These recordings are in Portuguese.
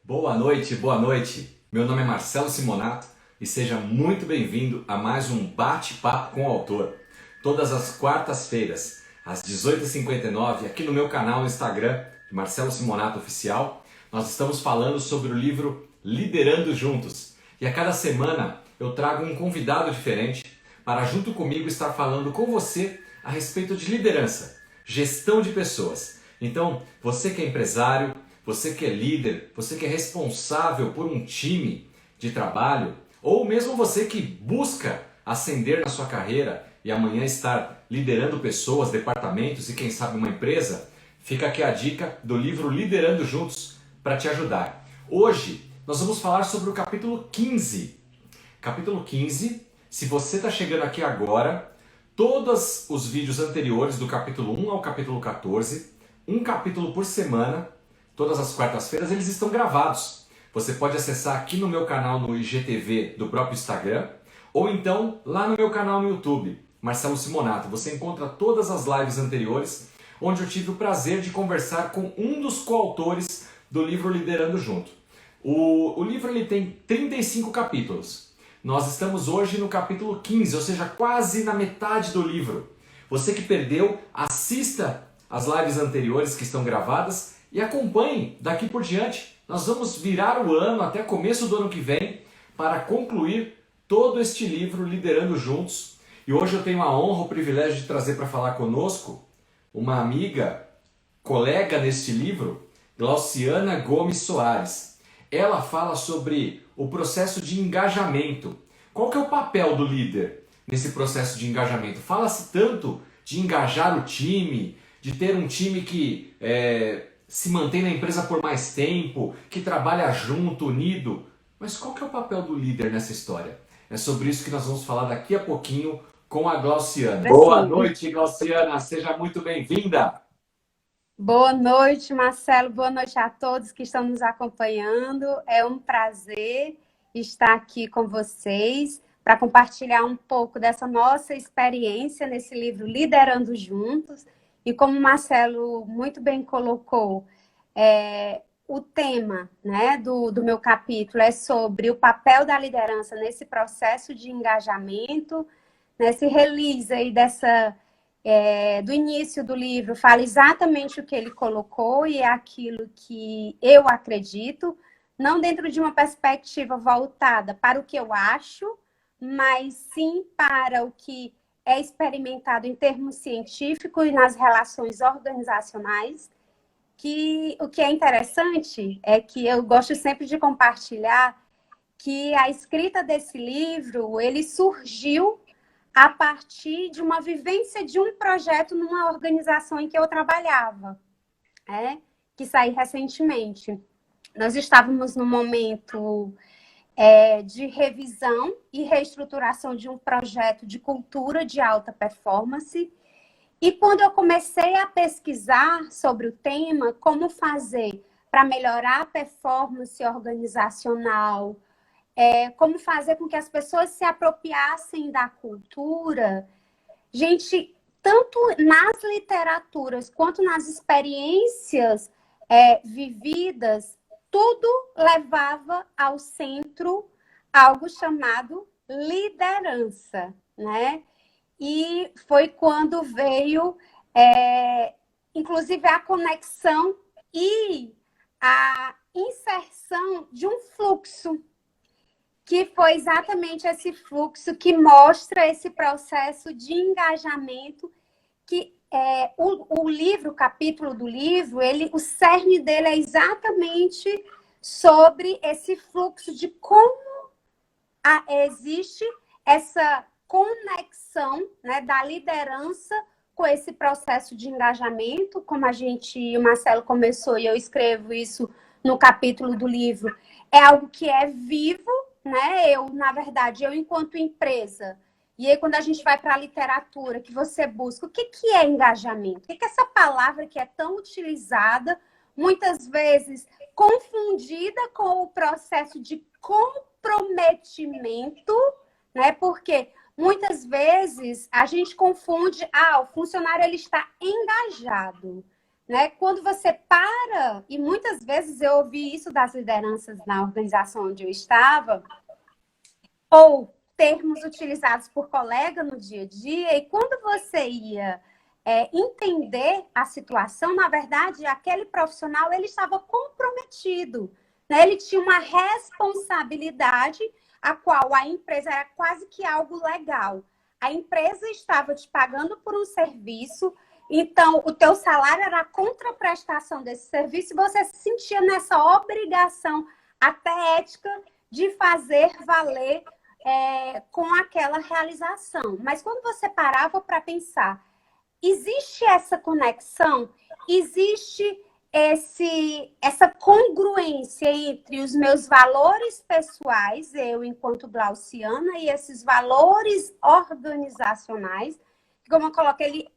Boa noite, boa noite. Meu nome é Marcelo Simonato e seja muito bem-vindo a mais um bate-papo com o autor. Todas as quartas-feiras, às 18h59, aqui no meu canal no Instagram, Marcelo Simonato Oficial, nós estamos falando sobre o livro Liderando Juntos. E a cada semana eu trago um convidado diferente para junto comigo estar falando com você a respeito de liderança, gestão de pessoas. Então, você que é empresário, você que é líder, você que é responsável por um time de trabalho, ou mesmo você que busca ascender na sua carreira e amanhã estar liderando pessoas, departamentos e quem sabe uma empresa, fica aqui a dica do livro Liderando Juntos para te ajudar. Hoje nós vamos falar sobre o capítulo 15. Capítulo 15, se você está chegando aqui agora, todos os vídeos anteriores do capítulo 1 ao capítulo 14, um capítulo por semana, todas as quartas-feiras, eles estão gravados. Você pode acessar aqui no meu canal no IGTV do próprio Instagram, ou então lá no meu canal no YouTube, Marcelo Simonato. Você encontra todas as lives anteriores, onde eu tive o prazer de conversar com um dos coautores do livro Liderando Junto. O livro ele tem 35 capítulos. Nós estamos hoje no capítulo 15, ou seja, quase na metade do livro. Você que perdeu, assista as lives anteriores que estão gravadas e acompanhe daqui por diante. Nós vamos virar o ano até começo do ano que vem para concluir todo este livro Liderando Juntos. E hoje eu tenho a honra, o privilégio de trazer para falar conosco uma amiga, colega neste livro, Glauciana Gomes Soares. Ela fala sobre o processo de engajamento. Qual que é o papel do líder nesse processo de engajamento? Fala-se tanto de engajar o time, de ter um time que se mantém na empresa por mais tempo, que trabalha junto, unido. Mas qual que é o papel do líder nessa história? É sobre isso que nós vamos falar daqui a pouquinho com a Glauciana. Boa noite, Glauciana. Seja muito bem-vinda. Boa noite, Marcelo. Boa noite a todos que estão nos acompanhando. É um prazer estar aqui com vocês para compartilhar um pouco dessa nossa experiência nesse livro Liderando Juntos. E como o Marcelo muito bem colocou, o tema, né, do meu capítulo é sobre o papel da liderança nesse processo de engajamento, nesse release aí do início do livro, fala exatamente o que ele colocou e é aquilo que eu acredito, não dentro de uma perspectiva voltada para o que eu acho, mas sim para o que é experimentado em termos científicos e nas relações organizacionais, que o que é interessante é que eu gosto sempre de compartilhar que a escrita desse livro, ele surgiu a partir de uma vivência de um projeto numa organização em que eu trabalhava, que saí recentemente. Nós estávamos no momento de revisão e reestruturação de um projeto de cultura de alta performance. E quando eu comecei a pesquisar sobre o tema, como fazer para melhorar a performance organizacional, como fazer com que as pessoas se apropriassem da cultura, gente, tanto nas literaturas quanto nas experiências vividas, tudo levava ao centro algo chamado liderança, né? E foi quando veio, inclusive, a conexão e a inserção de um fluxo, que foi exatamente esse fluxo que mostra esse processo de engajamento, que o livro, o capítulo do livro, o cerne dele é exatamente sobre esse fluxo de como existe essa conexão, né, da liderança com esse processo de engajamento, como o Marcelo começou e eu escrevo isso no capítulo do livro, é algo que é vivo, né? Na verdade, eu enquanto empresa, e aí quando a gente vai para a literatura, que você busca, o que é engajamento? O que é essa palavra que é tão utilizada, muitas vezes confundida com o processo de comprometimento, né? Porque muitas vezes a gente confunde, o funcionário ele está engajado, né? Quando você para, e muitas vezes eu ouvi isso das lideranças na organização onde eu estava, ou termos utilizados por colega no dia a dia, e quando você ia entender a situação, na verdade, aquele profissional ele estava comprometido, né? Ele tinha uma responsabilidade a qual a empresa era quase que algo legal. A empresa estava te pagando por um serviço, então o teu salário era a contraprestação desse serviço e você se sentia nessa obrigação, até ética, de fazer valer com aquela realização. Mas quando você parava para pensar, existe essa conexão, existe essa congruência entre os meus valores pessoais, eu enquanto Glauciana, e esses valores organizacionais, que, como eu coloquei, ele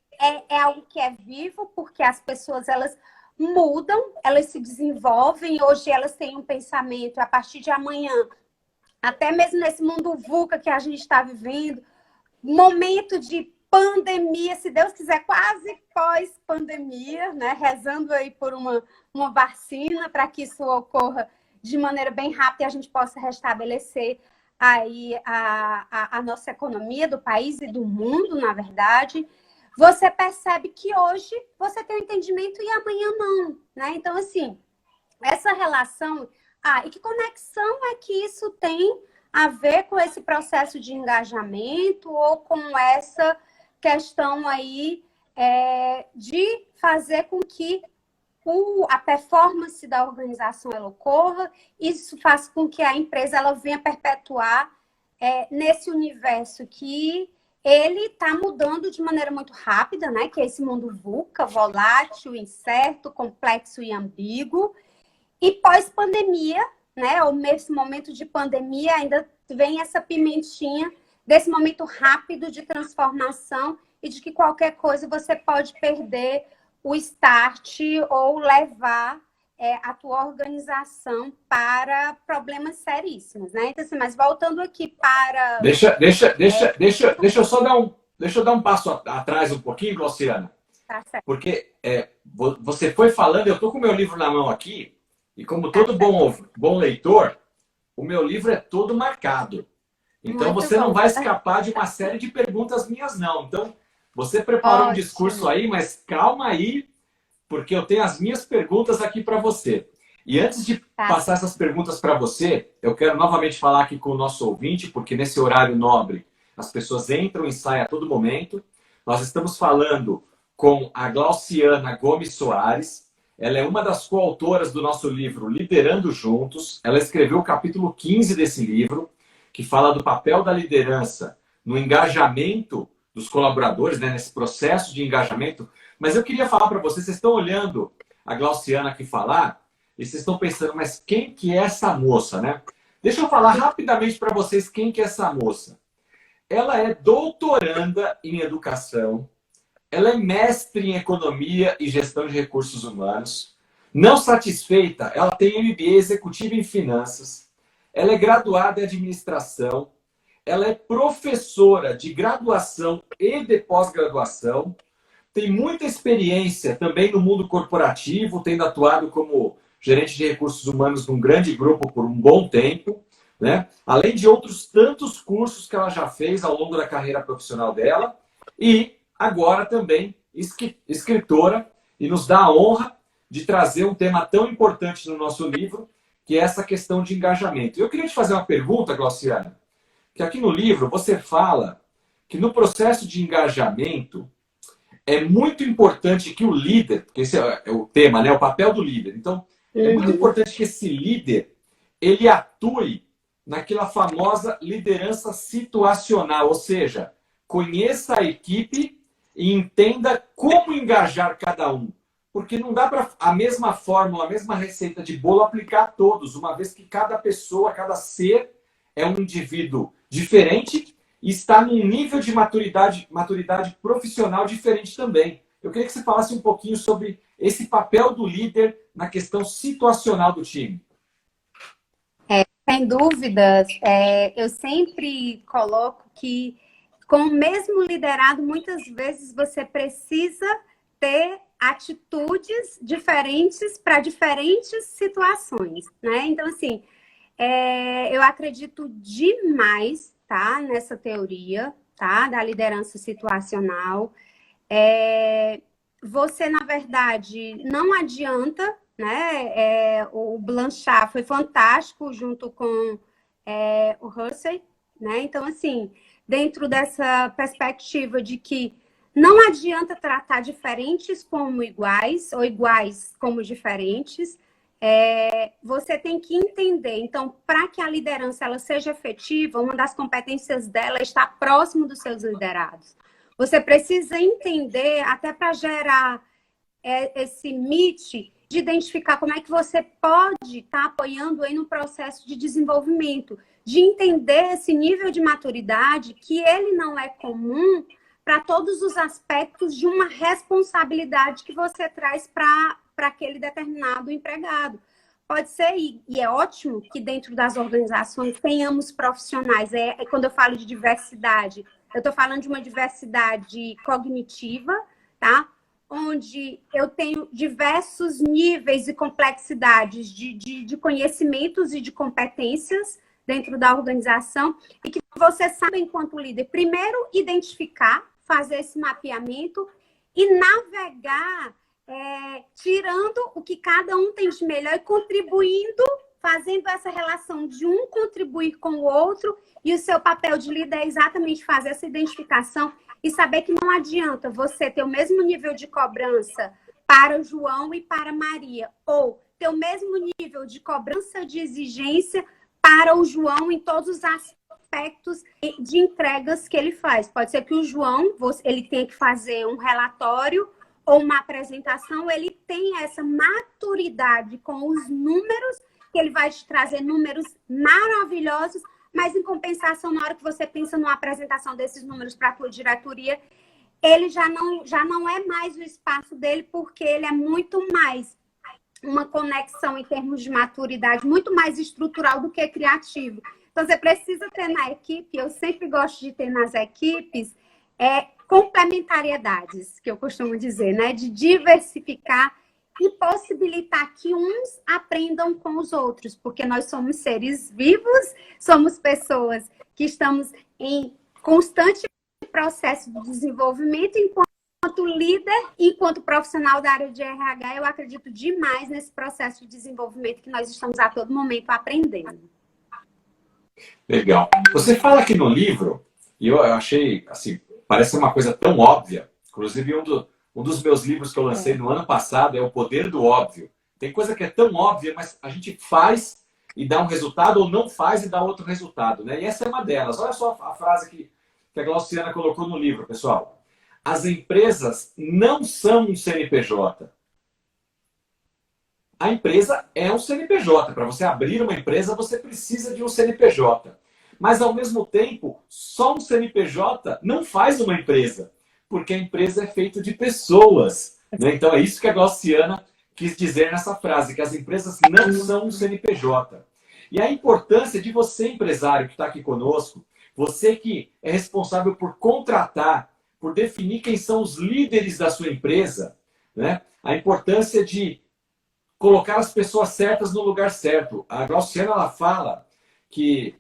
é algo que é vivo, porque as pessoas elas mudam, elas se desenvolvem, hoje elas têm um pensamento, a partir de amanhã, até mesmo nesse mundo VUCA que a gente está vivendo, momento de pandemia, se Deus quiser, quase pós-pandemia, né? Rezando aí por uma vacina para que isso ocorra de maneira bem rápida e a gente possa restabelecer aí a nossa economia do país e do mundo, na verdade. Você percebe que hoje você tem um entendimento e amanhã não, né? Então, assim, essa relação... e que conexão é que isso tem a ver com esse processo de engajamento ou com essa questão aí de fazer com que a performance da organização ela ocorra? Isso faz com que a empresa ela venha perpetuar nesse universo que ele está mudando de maneira muito rápida, né? Que é esse mundo VUCA, volátil, incerto, complexo e ambíguo. E pós-pandemia, né? Ou nesse momento de pandemia, ainda vem essa pimentinha desse momento rápido de transformação e de que qualquer coisa você pode perder o start ou levar a tua organização para problemas seríssimos, né? Então, assim, mas voltando aqui para... Deixa eu só dar um passo atrás um pouquinho, Glauciana. Tá certo. Porque você foi falando, eu estou com o meu livro na mão aqui, e como todo bom leitor, o meu livro é todo marcado. Então você não vai escapar de uma série de perguntas minhas, não. Então, você preparou um discurso aí, mas calma aí, porque eu tenho as minhas perguntas aqui para você. E antes de passar essas perguntas para você, eu quero novamente falar aqui com o nosso ouvinte, porque nesse horário nobre as pessoas entram e saem a todo momento. Nós estamos falando com a Glauciana Gomes Soares. Ela é uma das coautoras do nosso livro Liderando Juntos. Ela escreveu o capítulo 15 desse livro, que fala do papel da liderança no engajamento dos colaboradores, né, nesse processo de engajamento. Mas eu queria falar para vocês estão olhando a Glauciana aqui falar, e vocês estão pensando, mas quem que é essa moça, né? Deixa eu falar rapidamente para vocês quem que é essa moça. Ela é doutoranda em educação, ela é mestre em economia e gestão de recursos humanos. Não satisfeita, ela tem MBA executivo em finanças, ela é graduada em administração, ela é professora de graduação e de pós-graduação, tem muita experiência também no mundo corporativo, tendo atuado como gerente de recursos humanos num grande grupo por um bom tempo, né? Além de outros tantos cursos que ela já fez ao longo da carreira profissional dela, e agora também escritora, e nos dá a honra de trazer um tema tão importante no nosso livro, que é essa questão de engajamento. Eu queria te fazer uma pergunta, Glauciana, que aqui no livro você fala que no processo de engajamento é muito importante que o líder, porque esse é o tema, né? O papel do líder. Então, é muito importante que esse líder ele atue naquela famosa liderança situacional, ou seja, conheça a equipe e entenda como engajar cada um. Porque não dá para a mesma fórmula, a mesma receita de bolo aplicar a todos, uma vez que cada pessoa, cada ser é um indivíduo diferente e está num nível de maturidade profissional diferente também. Eu queria que você falasse um pouquinho sobre esse papel do líder na questão situacional do time. Sem dúvidas, eu sempre coloco que com o mesmo liderado, muitas vezes você precisa ter atitudes diferentes para diferentes situações, né? Então, assim, eu acredito demais, tá, nessa teoria, tá, da liderança situacional. Você, na verdade, não adianta, né? O Blanchard foi fantástico junto com o Russell, né? Então, assim, dentro dessa perspectiva de que não adianta tratar diferentes como iguais ou iguais como diferentes, você tem que entender. Então, para que a liderança ela seja efetiva, uma das competências dela é estar próximo dos seus liderados. Você precisa entender, até para gerar esse meet, de identificar como é que você pode estar apoiando aí no processo de desenvolvimento, de entender esse nível de maturidade, que ele não é comum para todos os aspectos de uma responsabilidade que você traz para aquele determinado empregado. Pode ser, e é ótimo que dentro das organizações tenhamos profissionais. Quando eu falo de diversidade, eu estou falando de uma diversidade cognitiva, tá? Onde eu tenho diversos níveis e complexidades de conhecimentos e de competências dentro da organização, e que você sabe, enquanto líder, primeiro identificar, fazer esse mapeamento e navegar, tirando o que cada um tem de melhor e contribuindo, fazendo essa relação de um contribuir com o outro, e o seu papel de líder é exatamente fazer essa identificação e saber que não adianta você ter o mesmo nível de cobrança para o João e para a Maria, ou ter o mesmo nível de cobrança de exigência para o João em todos os aspectos de entregas que ele faz. Pode ser que o João, ele tenha que fazer um relatório ou uma apresentação, ele tem essa maturidade com os números, que ele vai te trazer números maravilhosos, mas em compensação, na hora que você pensa numa apresentação desses números para a tua diretoria, ele já não é mais o espaço dele, porque ele é muito mais uma conexão em termos de maturidade, muito mais estrutural do que criativo. Então, você precisa ter na equipe, eu sempre gosto de ter nas equipes, complementariedades, que eu costumo dizer, né? De diversificar e possibilitar que uns aprendam com os outros, porque nós somos seres vivos, somos pessoas que estamos em constante processo de desenvolvimento. Enquanto líder, enquanto profissional da área de RH, eu acredito demais nesse processo de desenvolvimento que nós estamos a todo momento aprendendo. Legal. Você fala aqui no livro, e eu achei, assim, parece uma coisa tão óbvia, inclusive um dos meus livros que eu lancei no ano passado é O Poder do Óbvio. Tem coisa que é tão óbvia, mas a gente faz e dá um resultado, ou não faz e dá outro resultado, né? E essa é uma delas. Olha só a frase que a Glauciana colocou no livro, pessoal. As empresas não são um CNPJ. A empresa é um CNPJ. Para você abrir uma empresa, você precisa de um CNPJ. Mas, ao mesmo tempo, só um CNPJ não faz uma empresa, porque a empresa é feita de pessoas, né? Então, é isso que a Glauciana quis dizer nessa frase, que as empresas não são um CNPJ. E a importância de você, empresário que está aqui conosco, você que é responsável por contratar, por definir quem são os líderes da sua empresa, né? A importância de colocar as pessoas certas no lugar certo. A Glauciana, ela fala que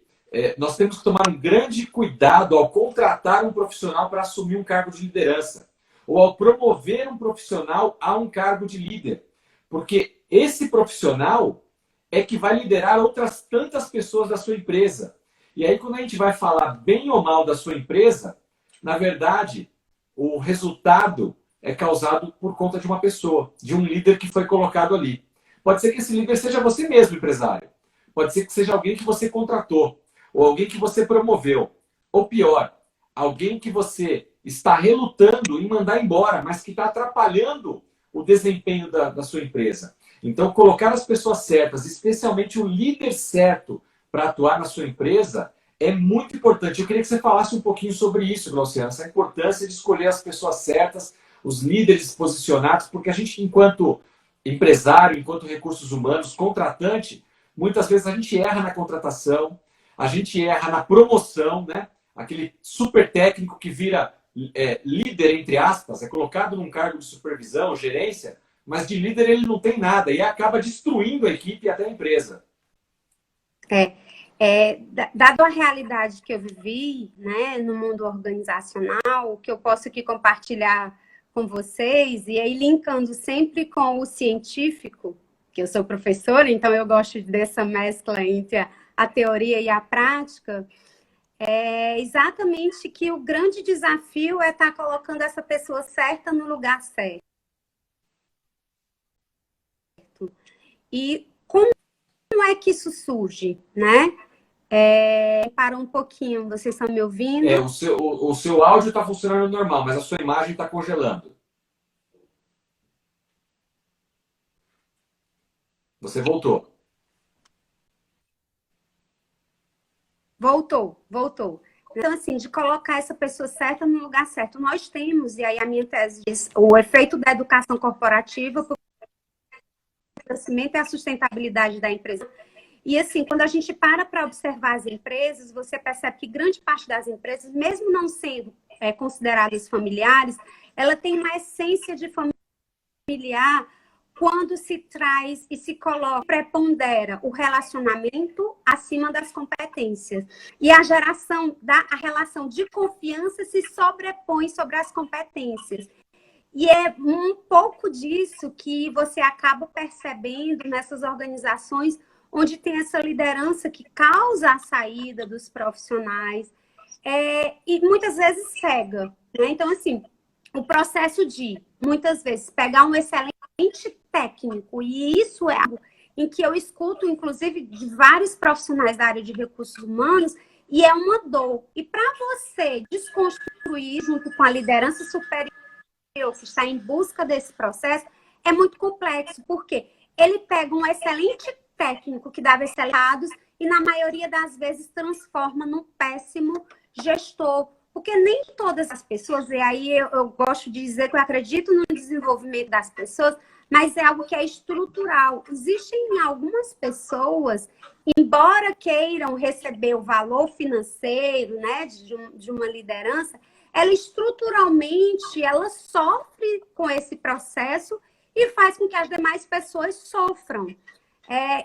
nós temos que tomar um grande cuidado ao contratar um profissional para assumir um cargo de liderança, ou ao promover um profissional a um cargo de líder. Porque esse profissional é que vai liderar outras tantas pessoas da sua empresa. E aí, quando a gente vai falar bem ou mal da sua empresa, na verdade, o resultado é causado por conta de uma pessoa, de um líder que foi colocado ali. Pode ser que esse líder seja você mesmo, empresário. Pode ser que seja alguém que você contratou, ou alguém que você promoveu. Ou pior, alguém que você está relutando em mandar embora, mas que está atrapalhando o desempenho da sua empresa. Então, colocar as pessoas certas, especialmente o líder certo, para atuar na sua empresa, é muito importante. Eu queria que você falasse um pouquinho sobre isso, Glauciana, essa importância de escolher as pessoas certas, os líderes posicionados, porque a gente, enquanto empresário, enquanto recursos humanos, contratante, muitas vezes a gente erra na contratação, a gente erra na promoção, né? Aquele super técnico que vira líder, entre aspas, é colocado num cargo de supervisão, gerência, mas de líder ele não tem nada e acaba destruindo a equipe e até a empresa. Dado a realidade que eu vivi, né, no mundo organizacional, que eu posso aqui compartilhar com vocês, e aí linkando sempre com o científico, que eu sou professora, então eu gosto dessa mescla entre a teoria e a prática, é exatamente que o grande desafio é estar colocando essa pessoa certa no lugar certo. E como é que isso surge, né? Para um pouquinho, vocês estão me ouvindo? O seu áudio está funcionando normal, mas a sua imagem está congelando. Você voltou. Voltou. Então, assim, de colocar essa pessoa certa no lugar certo. Nós temos, e aí a minha tese diz, o efeito da educação corporativa para o crescimento e a sustentabilidade da empresa. E assim, quando a gente para observar as empresas, você percebe que grande parte das empresas, mesmo não sendo consideradas familiares, ela tem uma essência de familiar quando se traz e se coloca, prepondera o relacionamento acima das competências. E a relação de confiança se sobrepõe sobre as competências. E é um pouco disso que você acaba percebendo nessas organizações onde tem essa liderança que causa a saída dos profissionais e muitas vezes cega, né? Então, assim, o processo de, muitas vezes, pegar um excelente técnico, e isso é algo em que eu escuto, inclusive, de vários profissionais da área de recursos humanos, e é uma dor. E para você desconstruir junto com a liderança superior, que está em busca desse processo, é muito complexo, porque ele pega um excelente técnico que dava excelentes resultados e, na maioria das vezes, transforma num péssimo gestor. Porque nem todas as pessoas, e aí eu gosto de dizer que eu acredito no desenvolvimento das pessoas, mas é algo que é estrutural. Existem algumas pessoas, embora queiram receber o valor financeiro, né, de uma liderança, ela estruturalmente, ela sofre com esse processo e faz com que as demais pessoas sofram.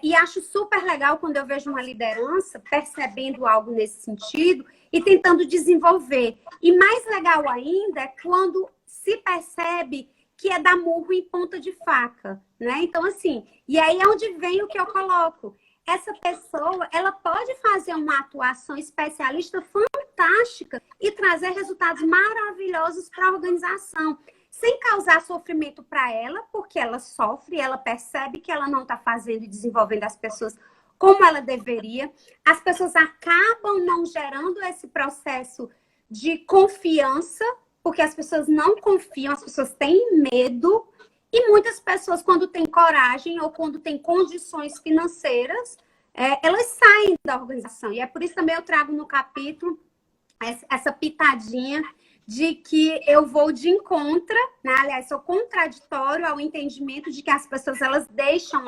E acho super legal quando eu vejo uma liderança percebendo algo nesse sentido e tentando desenvolver. E mais legal ainda é quando se percebe que é dar murro em ponta de faca, né? Então, assim, e aí é onde vem o que eu coloco. Essa pessoa, ela pode fazer uma atuação especialista fantástica e trazer resultados maravilhosos para a organização, sem causar sofrimento para ela, porque ela sofre, ela percebe que ela não está fazendo e desenvolvendo as pessoas como ela deveria. As pessoas acabam não gerando esse processo de confiança, porque as pessoas não confiam, as pessoas têm medo, e muitas pessoas, quando têm coragem ou quando têm condições financeiras, elas saem da organização. E é por isso também eu trago no capítulo essa pitadinha de que eu vou de encontro, né? Aliás, sou contraditório ao entendimento de que as pessoas elas deixam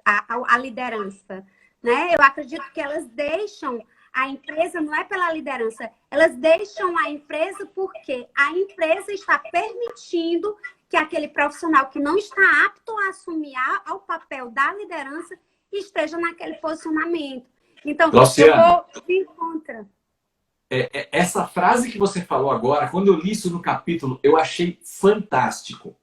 a liderança, né? Eu acredito que elas deixam a empresa, não é pela liderança, elas deixam a empresa porque a empresa está permitindo que aquele profissional que não está apto a assumir ao papel da liderança esteja naquele posicionamento. Então, Glauciane, eu vou de encontro. Essa frase que você falou agora, quando eu li isso no capítulo, eu achei fantástico.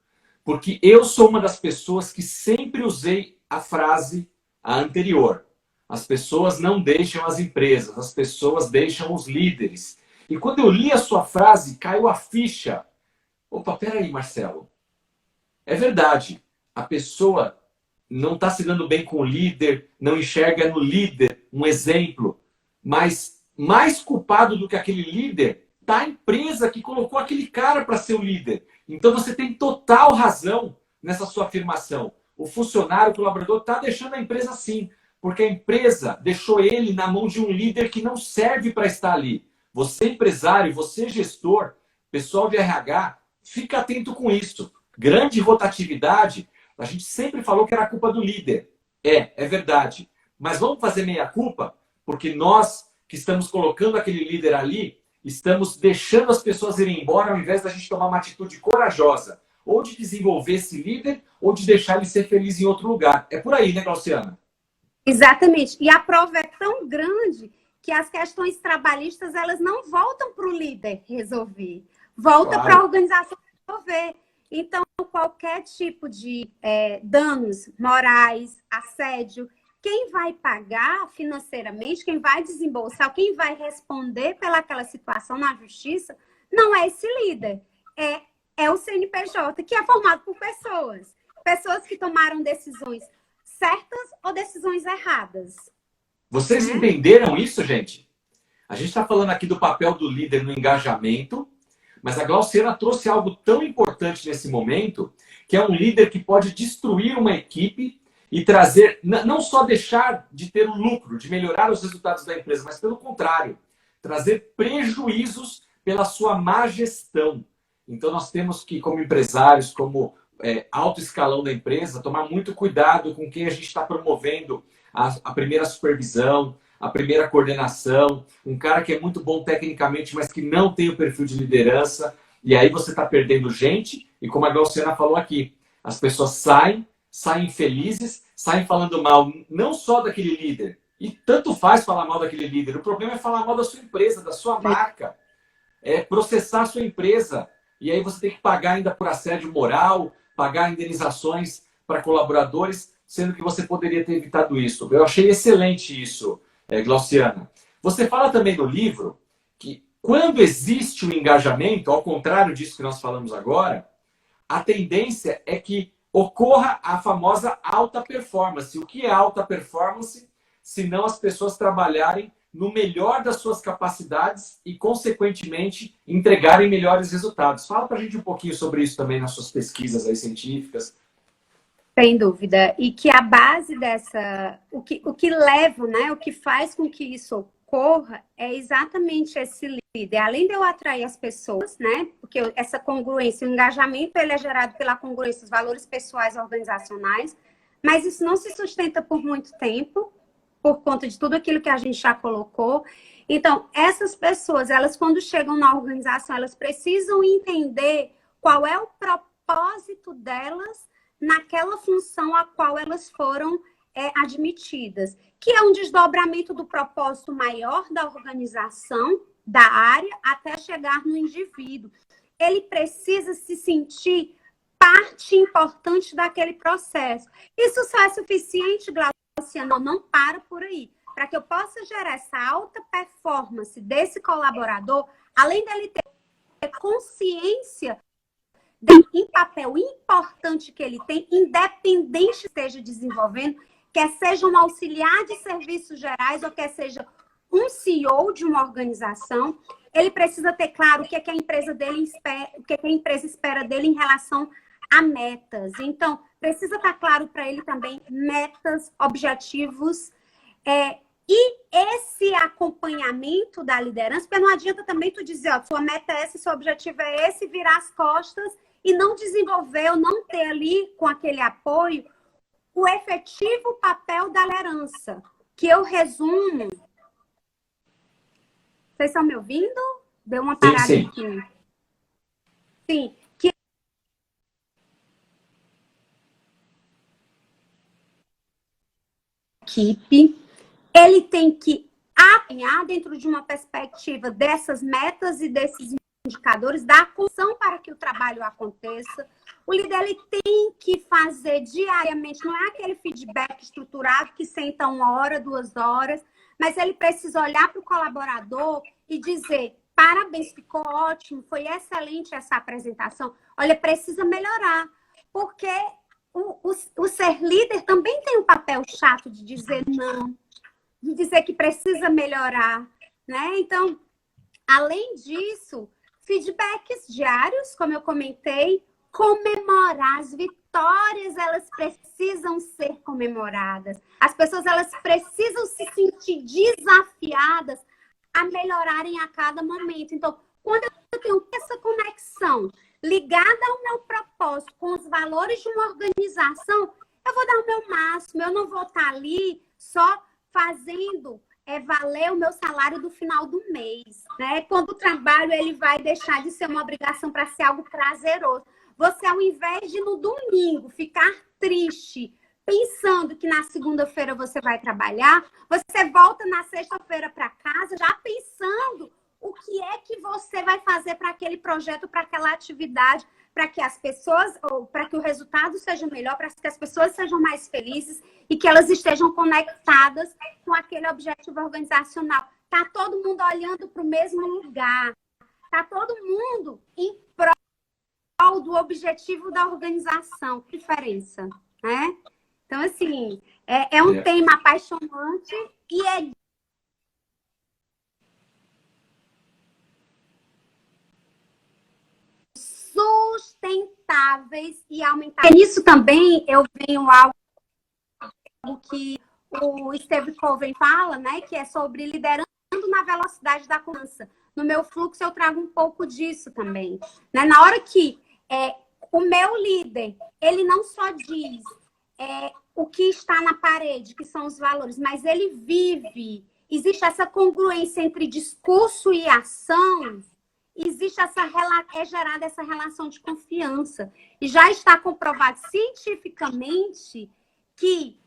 Porque eu sou uma das pessoas que sempre usei a frase anterior. As pessoas não deixam as empresas, as pessoas deixam os líderes. E quando eu li a sua frase, caiu a ficha. Opa, peraí, Marcelo. É verdade. A pessoa não está se dando bem com o líder, não enxerga no líder um exemplo. Mas mais culpado do que aquele líder está a empresa que colocou aquele cara para ser o líder. Então você tem total razão nessa sua afirmação. O funcionário, o colaborador está deixando a empresa assim, porque a empresa deixou ele na mão de um líder que não serve para estar ali. Você empresário, você gestor, pessoal de RH, fica atento com isso. Grande rotatividade, a gente sempre falou que era culpa do líder. É verdade. Mas vamos fazer meia culpa, porque nós que estamos colocando aquele líder ali, estamos deixando as pessoas irem embora ao invés da gente tomar uma atitude corajosa, ou de desenvolver esse líder, ou de deixar ele ser feliz em outro lugar. É por aí, né, Glauciana? Exatamente. E a prova é tão grande que as questões trabalhistas elas não voltam para o líder resolver, volta para a organização resolver. Então, qualquer tipo de danos morais, assédio, quem vai pagar financeiramente, quem vai desembolsar, quem vai responder pelaquela situação na justiça, não é esse líder, é o CNPJ, que é formado por pessoas. Pessoas que tomaram decisões certas ou decisões erradas. Vocês entenderam isso, gente? A gente está falando aqui do papel do líder no engajamento, mas a Glauciana trouxe algo tão importante nesse momento, que é um líder que pode destruir uma equipe e trazer, não só deixar de ter o lucro, de melhorar os resultados da empresa, mas pelo contrário, trazer prejuízos pela sua má gestão. Então nós temos que, como empresários, como alto escalão da empresa, tomar muito cuidado com quem a gente está promovendo a primeira supervisão, a primeira coordenação, um cara que é muito bom tecnicamente, mas que não tem o perfil de liderança, e aí você está perdendo gente, e como a Glauciana falou aqui, as pessoas saem felizes, saem falando mal não só daquele líder, e tanto faz falar mal daquele líder, o problema é falar mal da sua empresa, da sua marca, é processar a sua empresa, e aí você tem que pagar ainda por assédio moral, pagar indenizações para colaboradores, sendo que você poderia ter evitado isso. Eu achei excelente isso, Glauciana. Você fala também no livro que quando existe o engajamento, ao contrário disso que nós falamos agora, a tendência é que ocorra a famosa alta performance. O que é alta performance? Se não as pessoas trabalharem no melhor das suas capacidades e, consequentemente, entregarem melhores resultados. Fala para a gente um pouquinho sobre isso também nas suas pesquisas aí científicas. Sem dúvida. E que a base dessa... O que leva, né? O que faz com que isso ocorra é exatamente esse líder. Além de eu atrair as pessoas, né? Porque essa congruência, o engajamento, ele é gerado pela congruência dos valores pessoais e organizacionais, mas isso não se sustenta por muito tempo, por conta de tudo aquilo que a gente já colocou. Então, essas pessoas, elas quando chegam na organização, elas precisam entender qual é o propósito delas naquela função a qual elas foram admitidas, que é um desdobramento do propósito maior da organização, da área, até chegar no indivíduo. Ele precisa se sentir parte importante daquele processo. Isso só é suficiente, Glauciana, não para por aí. Para que eu possa gerar essa alta performance desse colaborador, além dele ter consciência do papel importante que ele tem, independente que esteja desenvolvendo, quer seja um auxiliar de serviços gerais ou quer seja um CEO de uma organização, ele precisa ter claro o que é que a empresa dele espera, o que é que a empresa espera dele em relação a metas. Então, precisa estar claro para ele também metas, objetivos, e esse acompanhamento da liderança, porque não adianta também tu dizer, ó, sua meta é essa, seu objetivo é esse, virar as costas e não desenvolver ou não ter ali com aquele apoio o efetivo papel da liderança, que eu resumo. Vocês estão me ouvindo? Deu uma parada sim. aqui. Sim. Que equipe, ele tem que alinhar dentro de uma perspectiva dessas metas e desses indicadores, da condição para que o trabalho aconteça. O líder ele tem que fazer diariamente, não é aquele feedback estruturado que senta 1 hora, 2 horas, mas ele precisa olhar para o colaborador e dizer: parabéns, ficou ótimo, foi excelente essa apresentação. Olha, precisa melhorar, porque o ser líder também tem um papel chato de dizer não, de dizer que precisa melhorar, né? Então, além disso, feedbacks diários, como eu comentei, comemorar as vitórias, elas precisam ser comemoradas. As pessoas elas precisam se sentir desafiadas a melhorarem a cada momento. Então, quando eu tenho essa conexão ligada ao meu propósito, com os valores de uma organização, eu vou dar o meu máximo, eu não vou estar ali só fazendo valer o meu salário do final do mês, né? Quando o trabalho ele vai deixar de ser uma obrigação para ser algo prazeroso. Você, ao invés de no domingo ficar triste, pensando que na segunda-feira você vai trabalhar, você volta na sexta-feira para casa já pensando o que é que você vai fazer para aquele projeto, para aquela atividade, para que as pessoas, ou para que o resultado seja melhor, para que as pessoas sejam mais felizes e que elas estejam conectadas com aquele objetivo organizacional. Tá todo mundo olhando para o mesmo lugar. Tá todo mundo em prol do objetivo da organização. Que diferença, né? Então, assim, é um tema apaixonante e é sustentáveis e aumentar. Nisso também eu venho algo que o Steve Covey fala, né, que é sobre liderando na velocidade da confiança. No meu fluxo eu trago um pouco disso também, né? Na hora que o meu líder, ele não só diz o que está na parede, que são os valores, mas ele vive, existe essa congruência entre discurso e ação, existe é gerada essa relação de confiança. E já está comprovado cientificamente que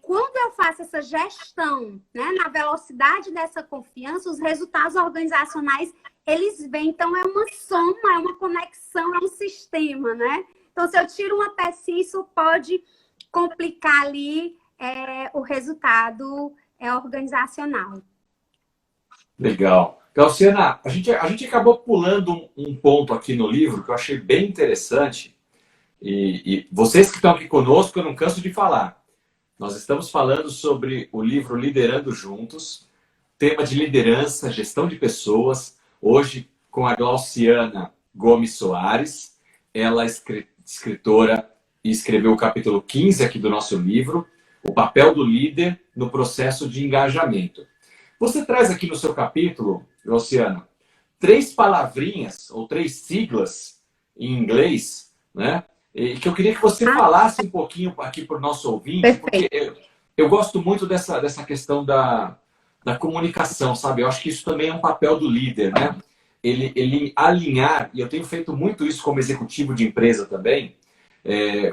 quando eu faço essa gestão, né, na velocidade dessa confiança, os resultados organizacionais, eles vêm. Então, é uma soma, é uma conexão, é um sistema, né? Então, se eu tiro uma peça, isso pode complicar ali o resultado organizacional. Legal. Glauciana, a gente acabou pulando um ponto aqui no livro que eu achei bem interessante. E vocês que estão aqui conosco, eu não canso de falar. Nós estamos falando sobre o livro Liderando Juntos, tema de liderança, gestão de pessoas, hoje com a Glauciana Gomes Soares. Ela é escritora e escreveu o capítulo 15 aqui do nosso livro, O papel do líder no processo de engajamento. Você traz aqui no seu capítulo, Glauciana, 3 palavrinhas ou 3 siglas em inglês, né? E que eu queria que você falasse um pouquinho aqui para o nosso ouvinte, porque eu gosto muito dessa questão da comunicação, sabe? Eu acho que isso também é um papel do líder, né? Ele alinhar, e eu tenho feito muito isso como executivo de empresa também,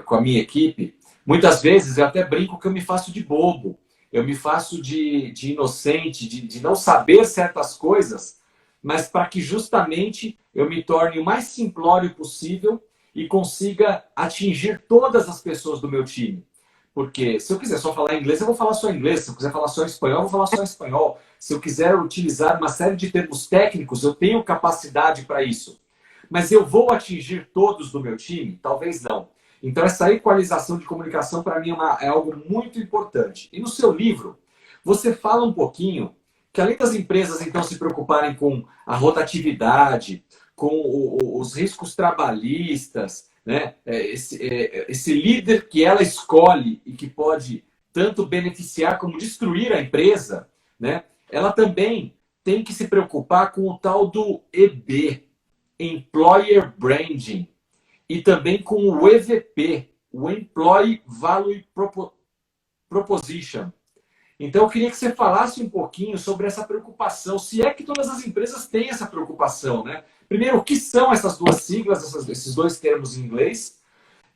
com a minha equipe. Muitas vezes eu até brinco que eu me faço de bobo, eu me faço de inocente, de não saber certas coisas, mas para que justamente eu me torne o mais simplório possível e consiga atingir todas as pessoas do meu time. Porque se eu quiser só falar inglês, eu vou falar só inglês. Se eu quiser falar só espanhol, eu vou falar só espanhol. Se eu quiser utilizar uma série de termos técnicos, eu tenho capacidade para isso. Mas eu vou atingir todos do meu time? Talvez não. Então, essa equalização de comunicação, para mim, é algo muito importante. E no seu livro, você fala um pouquinho que, além das empresas, então, se preocuparem com a rotatividade, com os riscos trabalhistas, né? Esse líder que ela escolhe e que pode tanto beneficiar como destruir a empresa, né? Ela também tem que se preocupar com o tal do EB, Employer Branding, e também com o EVP, o Employee Value Proposition. Então, eu queria que você falasse um pouquinho sobre essa preocupação, se é que todas as empresas têm essa preocupação, né? Primeiro, o que são essas 2 siglas, esses 2 termos em inglês,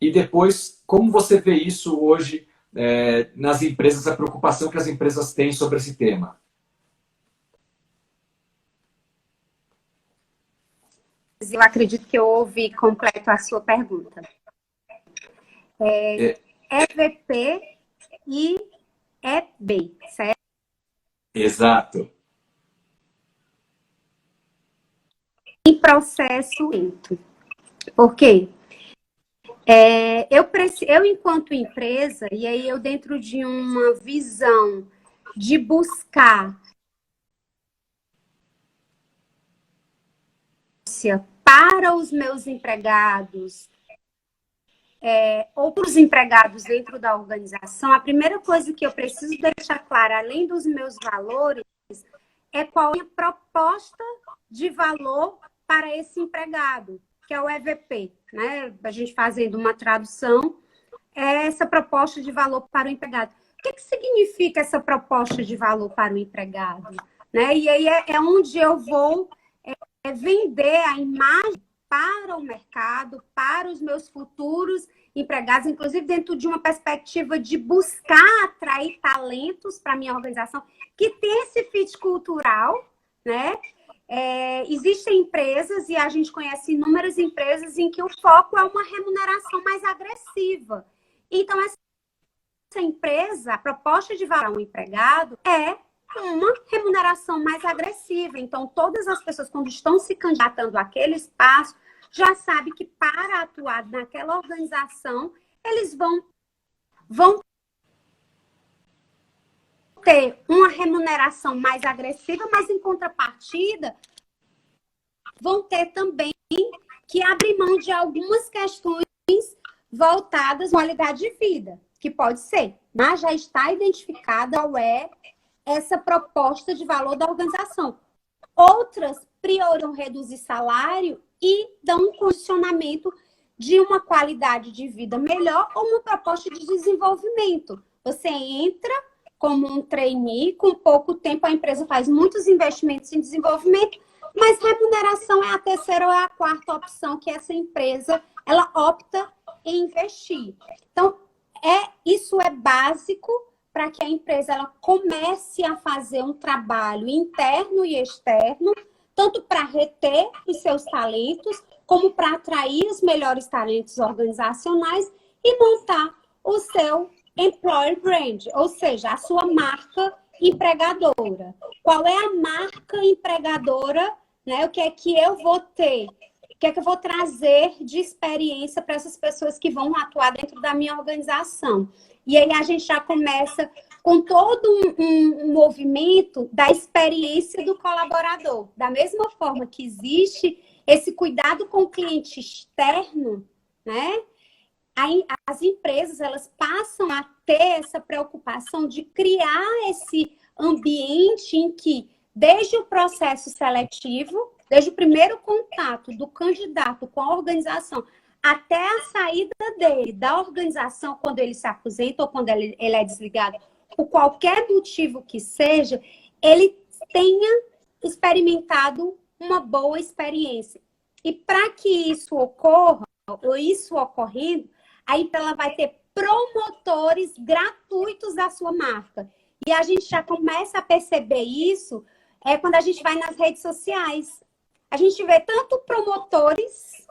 e depois, como você vê isso hoje nas empresas, a preocupação que as empresas têm sobre esse tema. Eu acredito que eu ouvi completo a sua pergunta. EVP e EB, certo? Exato. Em processo lento. Por quê? Eu, enquanto empresa, e aí eu dentro de uma visão de buscar para os meus empregados ou para os empregados dentro da organização, a primeira coisa que eu preciso deixar clara, além dos meus valores, é qual é a minha proposta de valor para esse empregado, que é o EVP, né? A gente fazendo uma tradução, é essa proposta de valor para o empregado. que significa essa proposta de valor para o empregado? Né? E aí é onde eu vou vender a imagem para o mercado, para os meus futuros empregados, inclusive dentro de uma perspectiva de buscar atrair talentos para a minha organização, que tem esse fit cultural, né? Existem empresas, e a gente conhece inúmeras empresas, em que o foco é uma remuneração mais agressiva. Então, essa empresa, a proposta de valor ao empregado é uma remuneração mais agressiva. Então, todas as pessoas, quando estão se candidatando àquele espaço, já sabem que para atuar naquela organização, eles vão ter uma remuneração mais agressiva, mas em contrapartida, vão ter também que abrir mão de algumas questões voltadas à qualidade de vida, que pode ser, mas já está identificada qual é essa proposta de valor da organização. Outras priorizam reduzir salário e dão um condicionamento de uma qualidade de vida melhor ou uma proposta de desenvolvimento. Você entra como um trainee, com pouco tempo a empresa faz muitos investimentos em desenvolvimento, mas remuneração é a terceira ou é a quarta opção que essa empresa ela opta em investir. Então, isso é básico para que a empresa ela comece a fazer um trabalho interno e externo, tanto para reter os seus talentos, como para atrair os melhores talentos organizacionais e montar o seu employer brand, ou seja, a sua marca empregadora. Qual é a marca empregadora, né? O que é que eu vou ter? O que é que eu vou trazer de experiência para essas pessoas que vão atuar dentro da minha organização? E aí a gente já começa com todo um movimento da experiência do colaborador. Da mesma forma que existe esse cuidado com o cliente externo, né? As empresas elas passam a ter essa preocupação de criar esse ambiente em que, desde o processo seletivo, desde o primeiro contato do candidato com a organização, até a saída dele da organização, quando ele se aposenta ou quando ele é desligado, por qualquer motivo que seja, ele tenha experimentado uma boa experiência. E para que isso ocorra, ou isso ocorrendo, aí ela vai ter promotores gratuitos da sua marca. E a gente já começa a perceber isso quando a gente vai nas redes sociais. A gente vê tanto promotores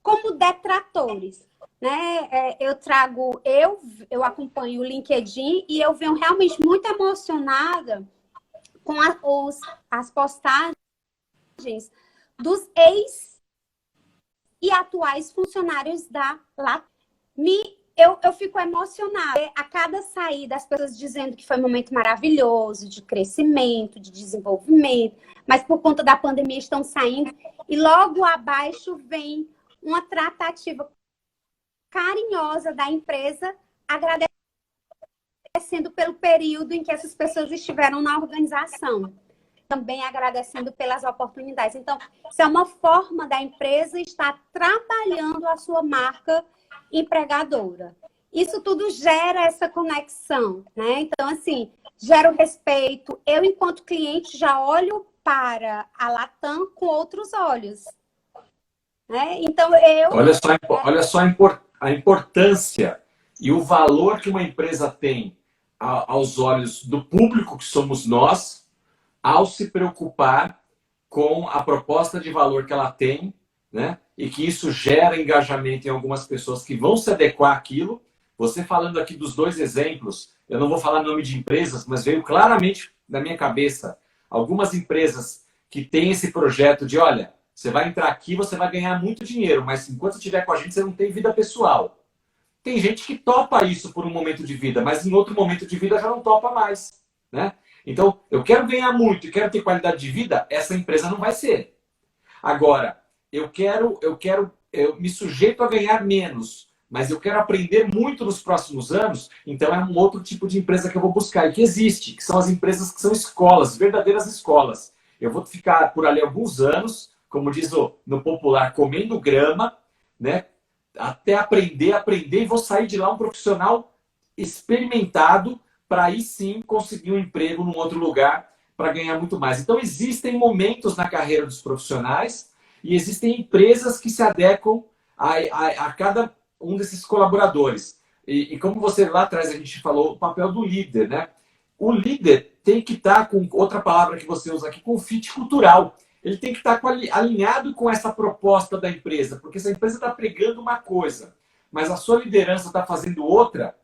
como detratores, né? Eu acompanho o LinkedIn e eu venho realmente muito emocionada com as postagens dos ex e atuais funcionários da Latam. Eu fico emocionada a cada saída, as pessoas dizendo que foi um momento maravilhoso, de crescimento, de desenvolvimento, mas por conta da pandemia estão saindo, e logo abaixo vem uma tratativa carinhosa da empresa, agradecendo pelo período em que essas pessoas estiveram na organização, também agradecendo pelas oportunidades. Então, isso é uma forma da empresa estar trabalhando a sua marca empregadora. Isso tudo gera essa conexão, né? Então, assim, gera o respeito. Eu, enquanto cliente, já olho para a Latam com outros olhos. Né? Então, Olha só a importância e o valor que uma empresa tem aos olhos do público, que somos nós, ao se preocupar com a proposta de valor que ela tem, né? E que isso gera engajamento em algumas pessoas que vão se adequar àquilo. Você falando aqui dos dois exemplos, eu não vou falar nome de empresas, mas veio claramente na minha cabeça algumas empresas que têm esse projeto de, olha, você vai entrar aqui, você vai ganhar muito dinheiro, mas enquanto você estiver com a gente, você não tem vida pessoal. Tem gente que topa isso por um momento de vida, mas em outro momento de vida já não topa mais, né? Então, eu quero ganhar muito e quero ter qualidade de vida, essa empresa não vai ser. Agora, eu me sujeito a ganhar menos, mas eu quero aprender muito nos próximos anos, então é um outro tipo de empresa que eu vou buscar e que existe, que são as empresas que são escolas, verdadeiras escolas. Eu vou ficar por ali alguns anos, como diz no popular, comendo grama, né? Até aprender e vou sair de lá um profissional experimentado para aí sim conseguir um emprego num outro lugar para ganhar muito mais. Então, existem momentos na carreira dos profissionais e existem empresas que se adequam a cada um desses colaboradores. E como você lá atrás a gente falou, o papel do líder, né? O líder tem que estar com, outra palavra que você usa aqui, com fit cultural. Ele tem que estar alinhado com essa proposta da empresa, porque se a empresa está pregando uma coisa, mas a sua liderança está fazendo outra,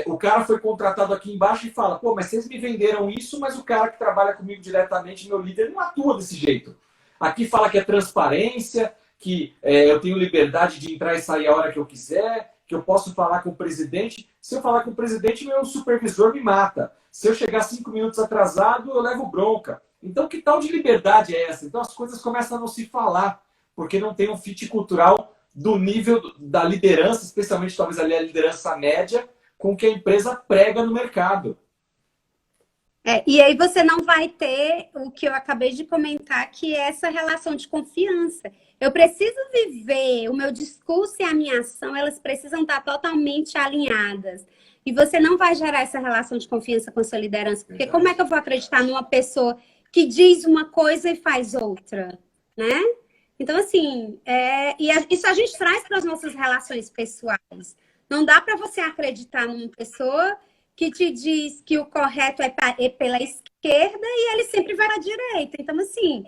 o cara foi contratado aqui embaixo e fala, pô, mas vocês me venderam isso, mas o cara que trabalha comigo diretamente, meu líder, não atua desse jeito. Aqui fala que é transparência, que eu tenho liberdade de entrar e sair a hora que eu quiser, que eu posso falar com o presidente. Se eu falar com o presidente, meu supervisor me mata. Se eu chegar 5 minutos atrasado, eu levo bronca. Então, que tal de liberdade é essa? Então, as coisas começam a não se falar, porque não tem um fit cultural do nível da liderança, especialmente talvez ali a liderança média, com o que a empresa prega no mercado. E aí você não vai ter o que eu acabei de comentar, que é essa relação de confiança. Eu preciso viver, o meu discurso e a minha ação, elas precisam estar totalmente alinhadas. E você não vai gerar essa relação de confiança com a sua liderança, porque como é que eu vou acreditar numa pessoa que diz uma coisa e faz outra, né? Então, assim, isso a gente traz para as nossas relações pessoais. Não dá para você acreditar numa pessoa que te diz que o correto é pela esquerda e ele sempre vai à direita. Então, assim,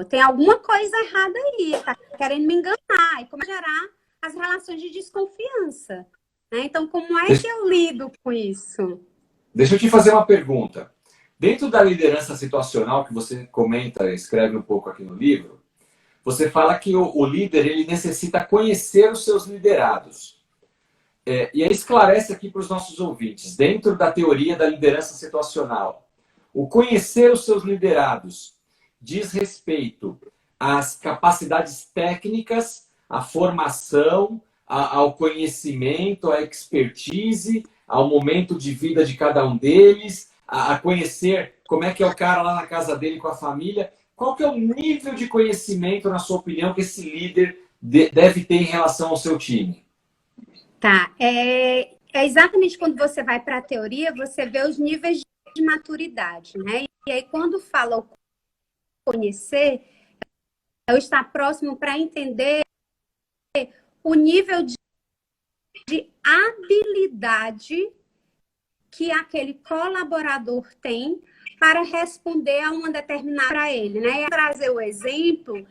tem alguma coisa errada aí, tá querendo me enganar. E como gerar as relações de desconfiança, né? Então, como é que eu lido com isso? Deixa eu te fazer uma pergunta. Dentro da liderança situacional que você comenta, escreve um pouco aqui no livro, você fala que o líder ele necessita conhecer os seus liderados. E aí esclarece aqui para os nossos ouvintes, dentro da teoria da liderança situacional, o conhecer os seus liderados diz respeito às capacidades técnicas, à formação, ao conhecimento, à expertise, ao momento de vida de cada um deles, a conhecer como é que é o cara lá na casa dele com a família. Qual que é o nível de conhecimento, na sua opinião, que esse líder deve ter em relação ao seu time? Tá, é exatamente quando você vai para a teoria, você vê os níveis de maturidade, né? E aí, quando fala o conhecer, é o estar próximo para entender o nível de habilidade que aquele colaborador tem para responder a uma determinada para ele, né? E trazer o exemplo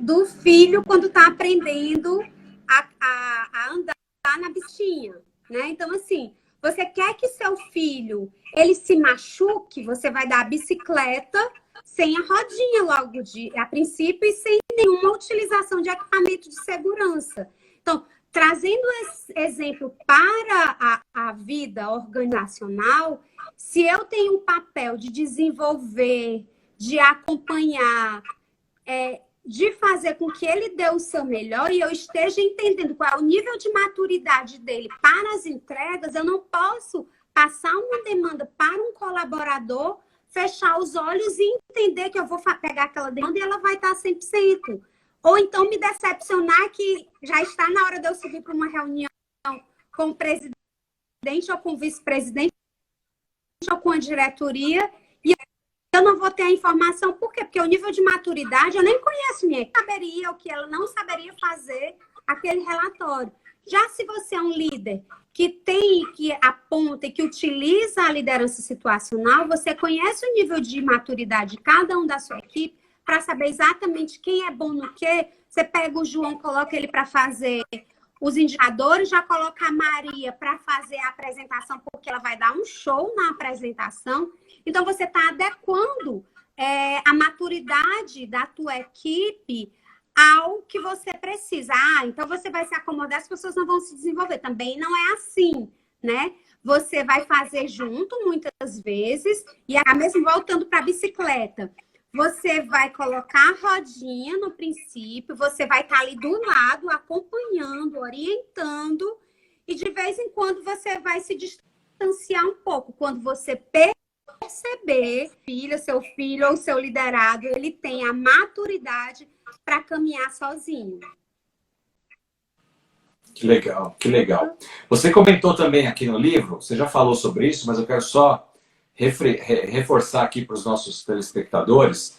do filho quando está aprendendo a andar na bichinha, né? Então, assim, você quer que seu filho ele se machuque, você vai dar a bicicleta sem a rodinha logo a princípio e sem nenhuma utilização de equipamento de segurança. Então, trazendo esse exemplo para a vida organizacional, se eu tenho um papel de desenvolver, de acompanhar, de fazer com que ele dê o seu melhor e eu esteja entendendo qual é o nível de maturidade dele para as entregas, eu não posso passar uma demanda para um colaborador, fechar os olhos e entender que eu vou pegar aquela demanda e ela vai estar 100%. Ou então me decepcionar que já está na hora de eu subir para uma reunião com o presidente ou com o vice-presidente ou com a diretoria e eu não vou ter a informação. Por quê? Porque o nível de maturidade, eu nem conheço minha equipe. Saberia o que ela não saberia fazer aquele relatório. Já se você é um líder que tem, que aponta e que utiliza a liderança situacional, você conhece o nível de maturidade de cada um da sua equipe para saber exatamente quem é bom no quê. Você pega o João, coloca ele para fazer os indicadores, já coloca a Maria para fazer a apresentação, porque ela vai dar um show na apresentação. Então, você está adequando a maturidade da tua equipe ao que você precisa. Então você vai se acomodar, as pessoas não vão se desenvolver. Também não é assim, né? Você vai fazer junto, muitas vezes, e mesmo voltando para a bicicleta, você vai colocar a rodinha no princípio, você vai estar ali do lado, acompanhando, orientando, e de vez em quando você vai se distanciar um pouco. Quando você perceber, seu filho ou seu liderado, ele tem a maturidade para caminhar sozinho. Que legal, que legal. Você comentou também aqui no livro, você já falou sobre isso, mas eu quero só reforçar aqui para os nossos telespectadores